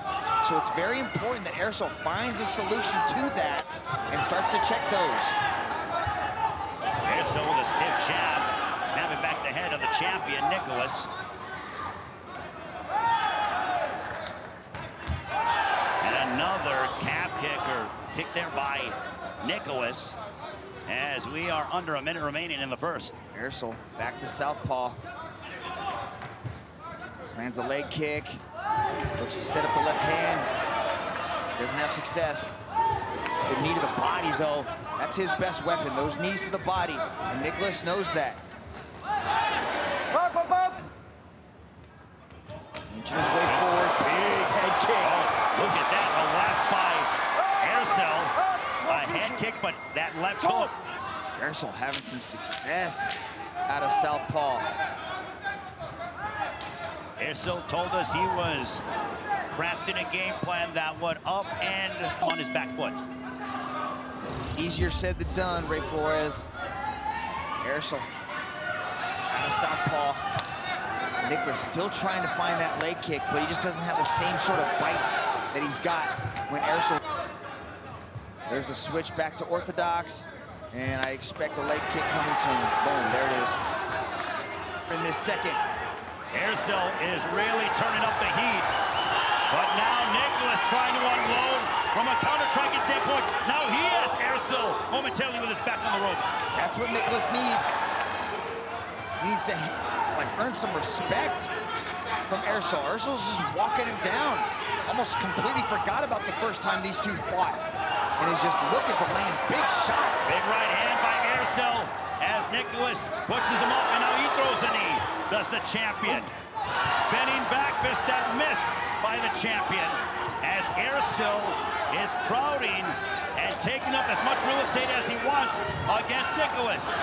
H: So it's very important that Eersel finds a solution to that and starts to check those.
J: Eersel with a stiff jab, snapping back the head of the champion, Nicholas. And another calf kick or kick there by Nicholas as we are under a minute remaining in the first.
H: Eersel back to southpaw. Lands a leg kick. Looks to set up the left hand. Doesn't have success. The knee to the body, though. That's his best weapon, those knees to the body. And Nicholas knows that.
A: Up, up, up.
H: Inching his way forward. Big head kick.
J: Oh, look at that, a left by Eersel. A head kick, but that left hook.
H: Eersel having some success out of southpaw.
J: Eersel told us he was crafting a game plan that would up and on his back foot.
H: Easier said than done, Ray Flores. Eersel out of southpaw. Nicholas still trying to find that leg kick, but he just doesn't have the same sort of bite that he's got when Eersel. There's the switch back to orthodox, and I expect the leg kick coming soon. Boom, there it is. In this second.
J: Eersel is really turning up the heat. But now Nicholas trying to unload from a counter-striking standpoint. Now he has Eersel momentarily with his back on the ropes.
H: That's what Nicholas needs. He needs to earn some respect from Eersel. Eersel's just walking him down. Almost completely forgot about the first time these two fought. And he's just looking to land big shots.
J: Big right hand by Eersel as Nicholas pushes him up, and now he throws a knee. Does the champion. Spinning back fist that missed by the champion as Eersel is crowding and taking up as much real estate as he wants against Nicholas.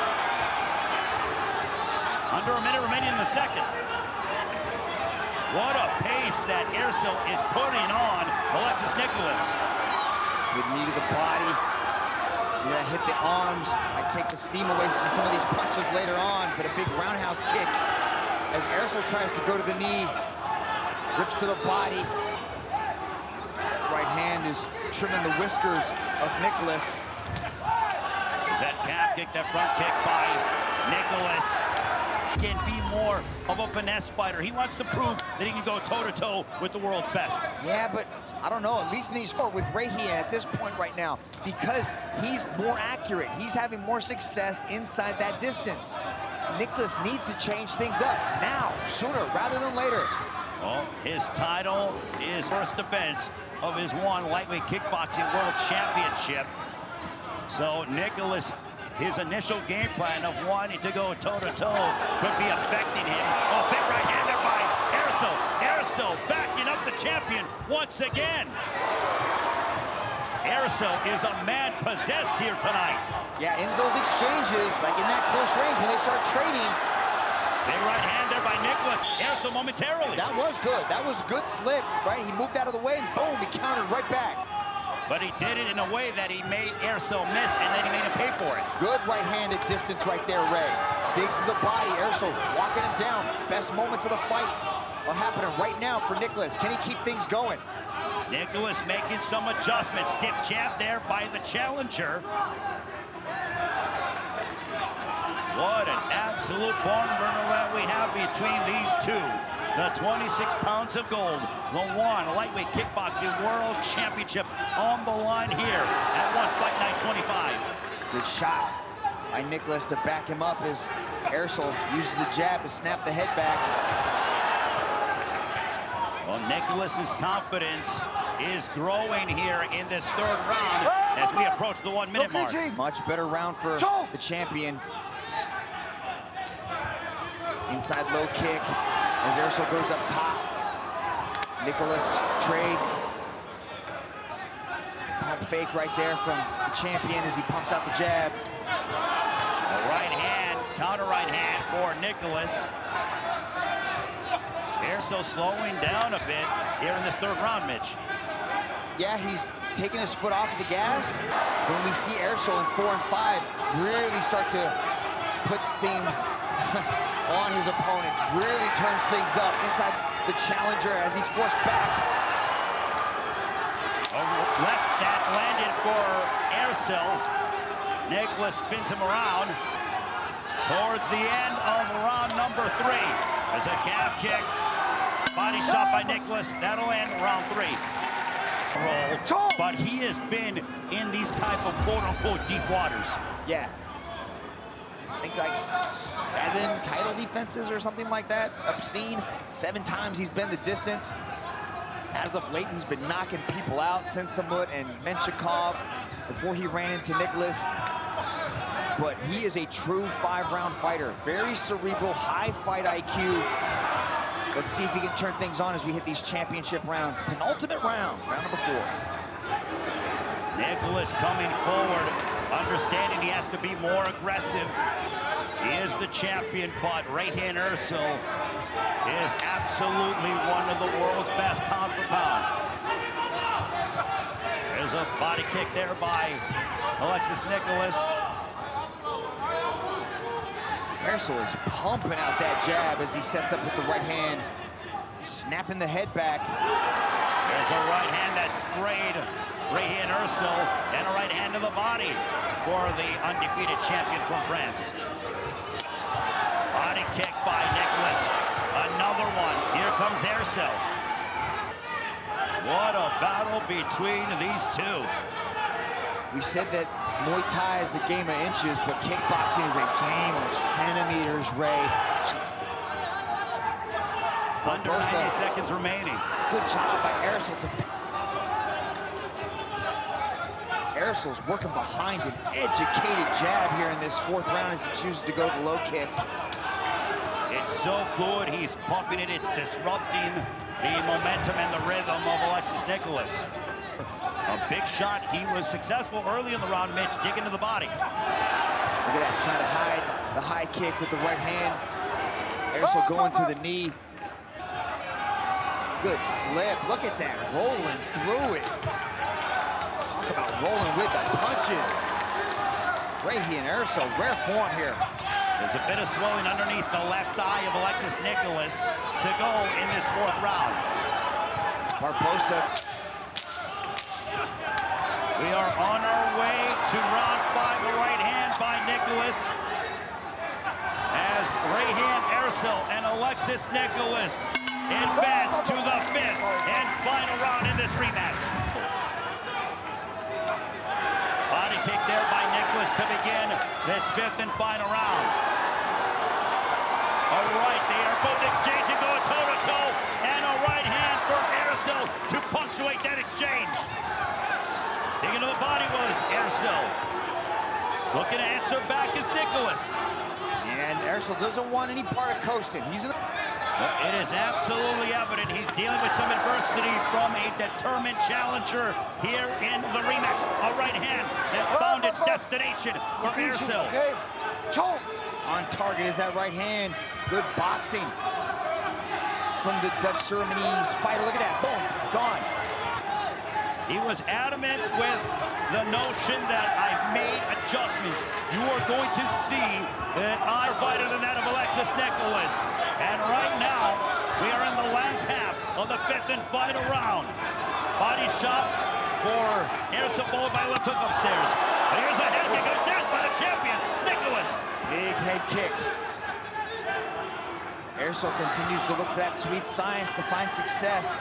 J: Under a minute remaining in the second. What a pace that Eersel is putting on Alexis Nicholas.
H: Good knee to the body. You're gonna hit the arms. I take the steam away from some of these punches later on, but a big roundhouse kick as Eersel tries to go to the knee. Rips to the body. Right hand is trimming the whiskers of Nicholas.
J: That calf kick, that front kick by Nicholas. Can be more of a finesse fighter. He wants to prove that he can go toe-to-toe with the world's best.
H: Yeah, but I don't know, at least in these four with Regian at this point right now, because he's more accurate. He's having more success inside that distance. Nicholas needs to change things up now, sooner rather than later.
J: Well, his title is first defense of his one lightweight kickboxing world championship. So Nicholas, his initial game plan of wanting to go toe-to-toe could be affecting him. Oh, big right hand there by Eersel. Eersel backing up the champion once again. Eersel is a man possessed here tonight.
H: Yeah, in those exchanges, like in that close range, when they start trading.
J: Big right hand there by Nicholas. Eersel momentarily.
H: That was good. That was a good slip, right? He moved out of the way and boom, he countered right back.
J: But he did it in a way that he made Eersel miss, and then he made him pay for it.
H: Good right-handed distance right there, Ray. Digs to the body. Eersel walking him down. Best moments of the fight are happening right now for Nicholas. Can he keep things going?
J: Nicholas making some adjustments. Stiff jab there by the challenger. What an absolute barn burner that we have between these two. The 26 pounds of gold, the one lightweight kickboxing world championship on the line here at One Fight Night 25.
H: Good shot by Nicholas to back him up as Eersel uses the jab to snap the head back.
J: Well, Nicholas's confidence is growing here in this third round as we approach the 1 minute mark.
H: Much better round for the champion. Inside low kick as Eersel goes up top. Nicholas trades. Pump fake right there from the champion as he pumps out the jab.
J: A right hand, counter right hand for Nicholas. Eersel slowing down a bit here in this third round, Mitch.
H: Yeah, he's taking his foot off of the gas. When we see Eersel in 4 and 5 really start to put things on his opponents, really turns things up inside the challenger as he's forced back.
J: Left that landed for Eersel. Nicholas spins him around towards the end of round number 3. There's a calf kick. Body shot by Nicholas. That'll end round 3. Roll. But he has been in these type of quote-unquote deep waters.
H: Yeah. I think like 7 title defenses or something like that. Obscene. 7 times he's been the distance. As of late, he's been knocking people out, Sensamut and Menchikov before he ran into Nicholas. But he is a true 5-round fighter. Very cerebral, high fight IQ. Let's see if he can turn things on as we hit these championship rounds. Penultimate round, round number 4.
J: Nicholas coming forward, understanding he has to be more aggressive. He is the champion, but Regian Eersel is absolutely one of the world's best pound for pound. There's a body kick there by Alexis Nicholas.
H: Eersel is pumping out that jab as he sets up with the right hand, snapping the head back.
J: There's a right hand that sprayed Regian Eersel, and a right hand to the body for the undefeated champion from France. Body kick by Nicholas. Another one. Here comes Eersel. What a battle between these two.
H: We said that Muay Thai is the game of inches, but kickboxing is a game of centimeters, Ray.
J: Under 90 seconds remaining.
H: Good job by Eersel to... Eersel's working behind an educated jab here in this 4th round as he chooses to go to the low kicks.
J: It's so fluid, he's pumping it, it's disrupting the momentum and the rhythm of Alexis Nicholas. A big shot, he was successful early in the round, Mitch, digging to the body.
H: Look at that, trying to hide the high kick with the right hand. Eersel going to the knee. Good slip, look at that, rolling through it. Talk about rolling with the punches. Regian Eersel, rare form here.
J: There's a bit of swelling underneath the left eye of Alexis Nicholas to go in this fourth round.
H: Barbosa.
J: We are on our way to round 5, a right hand by Nicholas. As Regian Eersel and Alexis Nicholas advance to the 5th and final round in this rematch. Body kick there by Nicholas to begin this 5th and final round. All right, they are both exchanging, going toe-to-toe, and a right hand for Eersel to punctuate that exchange. Digging to the body was Eersel. Looking to answer back is Nicholas.
H: And Eersel doesn't want any part of coasting.
J: It is absolutely evident he's dealing with some adversity from a determined challenger here in the rematch. A right hand that found its destination for Eersel.
H: On target is that right hand. Good boxing from the Dutch Surinamese fighter. Look at that, boom, gone.
J: He was adamant with the notion that I've made adjustments. You are going to see that I'm fighter than that of Alexis Nicholas. And right now, we are in the last half of the 5th and final round. Body shot for Eersel, followed by a left hook upstairs. But here's a head kick upstairs by the champion, Nicholas.
H: Big head kick. Eersel continues to look for that sweet science to find success.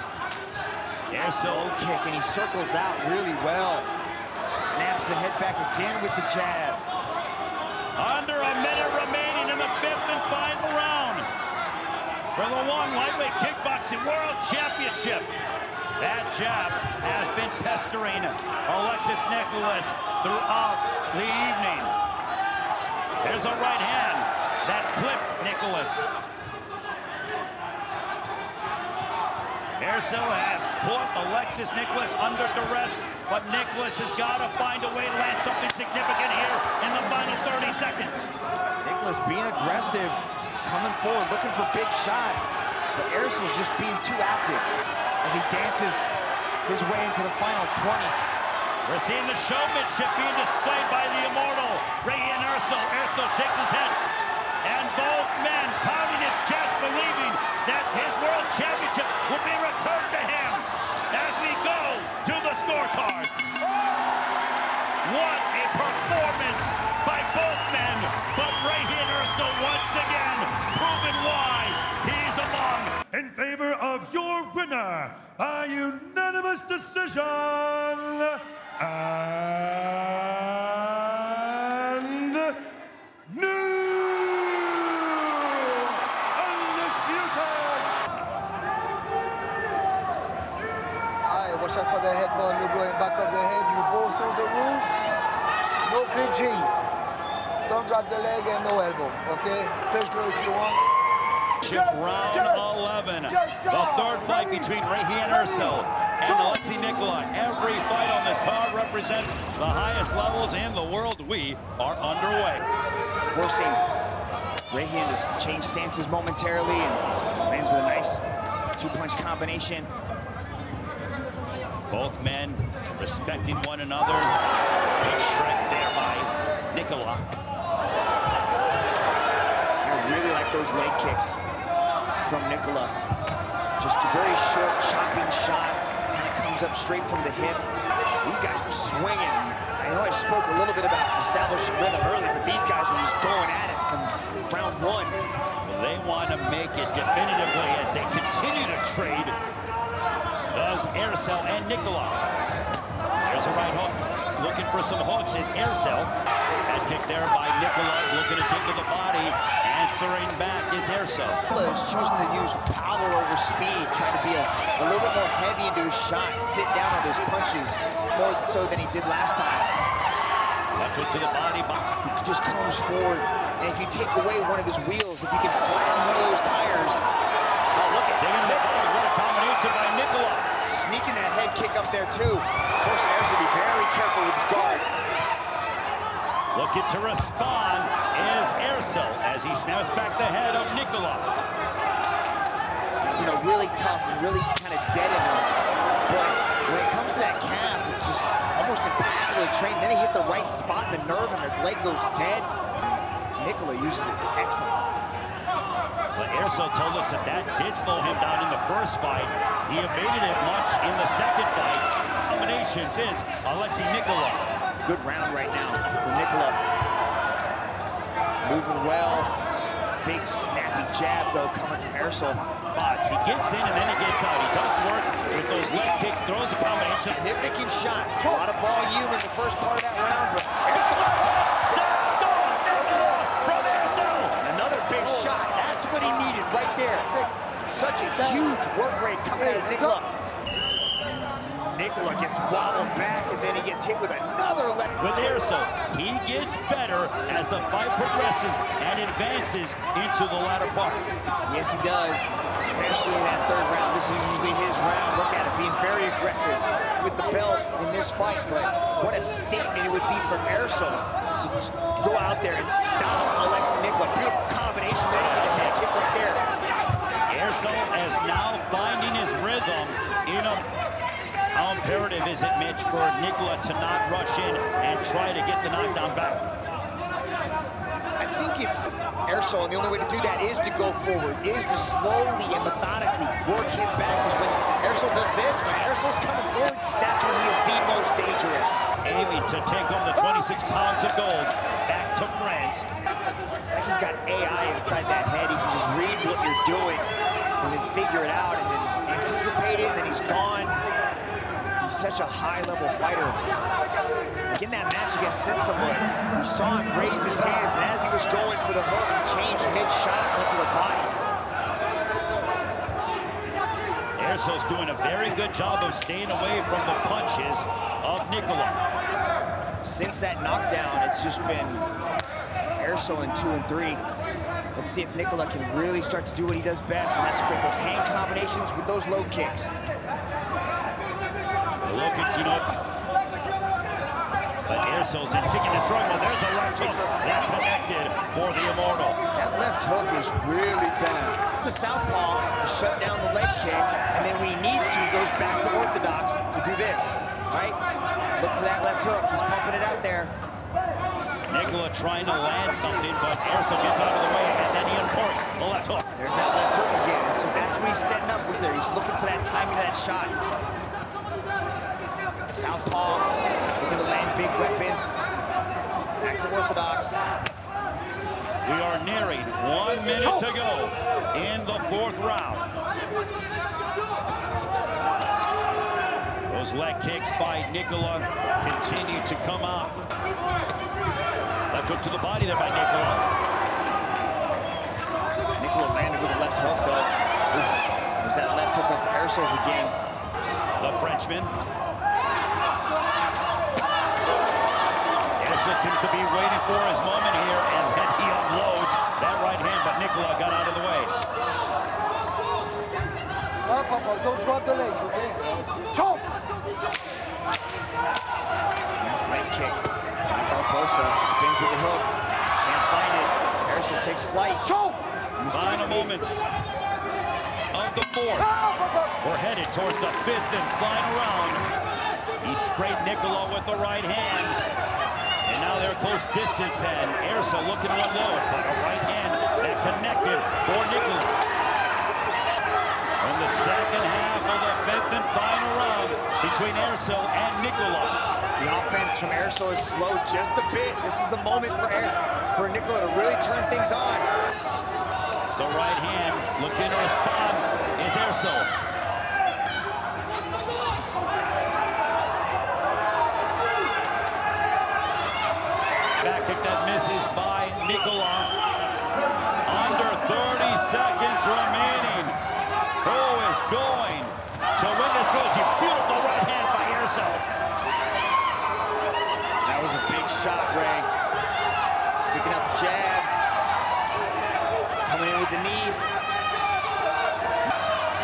J: Eersel
H: low kick, and he circles out really well. Snaps the head back again with the jab.
J: Under a minute remaining in the 5th and final round for the One Lightweight Kickboxing World Championship. That jab has been pestering Alexis Nicholas throughout the evening. There's a right hand that clipped Nicholas. Eersel has put Alexis Nicholas under duress, but Nicholas has got to find a way to land something significant here in the final 30 seconds.
H: Nicholas being aggressive, coming forward, looking for big shots, but Eersel's just being too active as he dances his way into the final 20.
J: We're seeing the showmanship being displayed by the immortal Regian Eersel. Eersel shakes his head, and both men pounding his chest, believing that his world championship will be returned to him as we go to the scorecards. What a performance by both men, but Regian Eersel once again proving why he's among.
D: In favor of your winner by unanimous decision, and new undisputed.
A: Watch out for the head ball, you going back of the head, you both know the rules. No clinching. Don't drop the leg and no elbow, okay? Touch go if you want.
J: Round 11, the third fight between Regian Eersel and Alexis Nicholas. Every fight on this card represents the highest levels in the world. We are underway.
H: Forcing Regian to change stances momentarily and lands with a nice two-punch combination.
J: Both men respecting one another. Big strike there by Nicholas.
H: I really like those leg kicks from Nicholas. Just very short, chopping shots. Kind of comes up straight from the hip. These guys are swinging. I know I spoke a little bit about establishing rhythm earlier, but these guys are just going at it from round 1.
J: Well, they want to make it definitively as they continue to trade. Does Eersel and Nicholas. There's a right hook. Looking for some hooks is Eersel. Head kick there by Nicholas. Looking to dig to the body. Answering back is Eersel.
H: Nicholas is choosing to use power over speed, trying to be a little bit more heavy into his shots, sit down on his punches, more so than he did last time.
J: Left hook to the body.
H: He just comes forward, and if you take away one of his wheels, if you can flatten one of those tires,
J: look at digging to the body. What a combination by Nicholas.
H: Sneaking that head kick up there too. Forcing Eersel to be very careful with his guard.
J: Looking to respond is Eersel as he snaps back the head of Nicholas.
H: You know, really tough and really kind of dead in him. But when it comes to that calf, it's just almost impassively trained. Then he hit the right spot in the nerve and the leg goes dead.
B: Nikola uses it excellent.
J: But Eersel told us that did slow him down in the first fight. He evaded it much in the second fight. Combinations is Alexei Nikola.
B: Good round right now for Nikola. Moving well. Big snappy jab though coming from Eersel.
J: Spots. He gets in and then he gets out. He does work with those leg kicks, throws a combination.
B: Significant shots. A lot of volume in the first part of that round, but Eersel
J: Down goes Nikola from Eersel.
B: another big shot. That's what he needed right there. Such a huge work rate coming out of Nikola. Nikola gets wobbled back and then he gets hit with another leg.
J: With Eersel, he gets better as the fight progresses and advances into the latter part.
B: Yes, he does, especially in that third round. This is usually his round. Look at it, being very aggressive with the belt in this fight, but what a statement it would be for Eersel to go out there and stop Alexei Nikola. Beautiful combination, then he gets a head kick right there.
J: Eersel is now finding his rhythm in a... How imperative is it, Mitch, for Nikola to not rush in and try to get the knockdown back?
B: I think it's Eersel, and the only way to do that is to go forward, is to slowly and methodically work him back. Because when Eersel does this, when Eersel's coming forward, that's when he is the most dangerous.
J: Aiming to take home the 26 pounds of gold back to France.
B: It's like he's got AI inside that head. He can just read what you're doing and then figure it out and then anticipate it, and then he's gone. He's such a high-level fighter. In that match against Sinsamoy, we saw him raise his hands, and as he was going for the hook, he changed mid-shot onto the body.
J: Eersel's doing a very good job of staying away from the punches of Nikola.
B: Since that knockdown, it's just been Eersel in 2 and 3. Let's see if Nikola can really start to do what he does best, and that's quick with hand combinations with those low kicks.
J: But Eersel's in seeking to struggle. There's a left hook that connected for the Immortal.
B: That left hook is really bad. The southpaw to shut down the leg kick, and then when he needs to, he goes back to orthodox to do this, right? Look for that left hook. He's pumping it out there.
J: Nikola trying to land something, but Eersel gets out of the way, and then he imports the left hook.
B: There's that left hook again. So that's what he's setting up with there. He's looking for that timing of that shot. Southpaw, looking to land big weapons. Back to orthodox.
J: We are nearing 1 minute to go in the 4th round. Those leg kicks by Nikola continue to come out. Left hook to the body there by Nikola.
B: Nikola landed with a left hook, though. There's that left hook of Eersel's again.
J: The Frenchman. Eersel seems to be waiting for his moment here, and then he unloads that right hand, but Nikola got out of the way.
A: Don't drop the legs, okay? Chop!
B: Nice leg kick. Barbosa spins with the hook. Can't find it. Eersel takes flight.
A: Chop!
J: Final moments of the 4th. We're headed towards the 5th and final round. He sprayed Nikola with the right hand. And now they're close distance, and Eersel looking to unload, but a right hand that connected for Nikola. In the second half of the 5th and final round between Eersel and Nikola.
B: The offense from Eersel is slowed just a bit. This is the moment for Nikola to really turn things on.
J: So right hand looking to respond is Eersel. Back kick that misses by Nikola. Under 30 seconds remaining. Who is going to win this trilogy? Beautiful right hand by Eersel.
B: That was a big shot, Ray. Sticking out the jab. Coming in with the knee.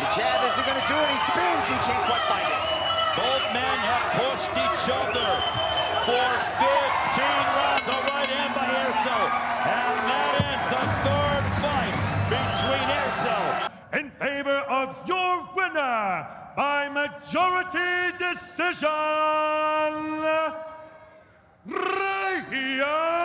B: The jab isn't going to do it. He spins. He can't quite find it.
J: Both men have pushed each other for 15 rounds. A right hand by Eersel. And that ends the 3rd fight between Eersel.
D: In favor of your winner by majority decision, Regian